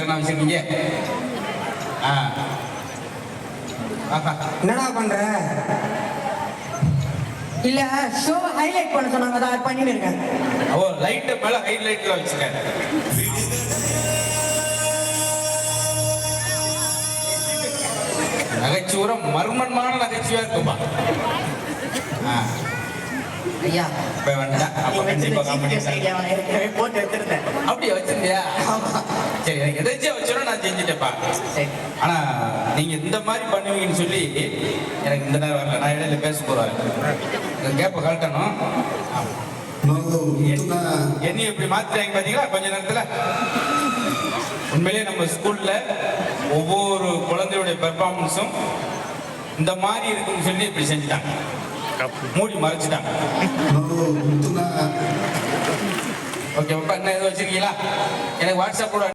நான் வச்சிருக்கீங்க. என்னடா பண்ற? இல்ல ஷோ ஹைலைட் பண்ண சொன்னாங்க, அதை பண்ணிட்டு இருக்கேன். ஓ, லைட் மேல ஹைலைட்ல வச்சிருக்கேன். நகைச்சுவர மர்மமான நகைச்சுவையா இருக்குமா? ஐயா இப்ப வேண்டாம். அப்ப கண்டிப்பா போட்டு எடுத்துருந்தேன். அப்படியே வச்சிருந்தியா? சரி, எனக்கு எதாச்சும் வச்சோன்னா நான் செஞ்சுட்டேப்பா. ஆனா நீங்க இந்த மாதிரி பண்ணுவீங்கன்னு சொல்லி எனக்கு இந்த நேரம் வரல. நான் இடையில பேச போறாரு, கேப்ப கழட்டணும். என்ன இப்படி மாத்திட்டாங்க பாத்தீங்களா கொஞ்ச நேரத்துல? உண்மையிலேயே நம்ம ஸ்கூல்ல ஒவ்வொரு குழந்தையுடைய பெர்ஃபார்மன்ஸும் இந்த மாதிரி இருக்குன்னு சொல்லி இப்படி செஞ்சுட்டாங்க, மூடி மறைச்சிட்டாங்க. ஓகே, என்ன எதுவும் வச்சிருக்கீங்களா? எனக்கு வாட்ஸ்அப் கூட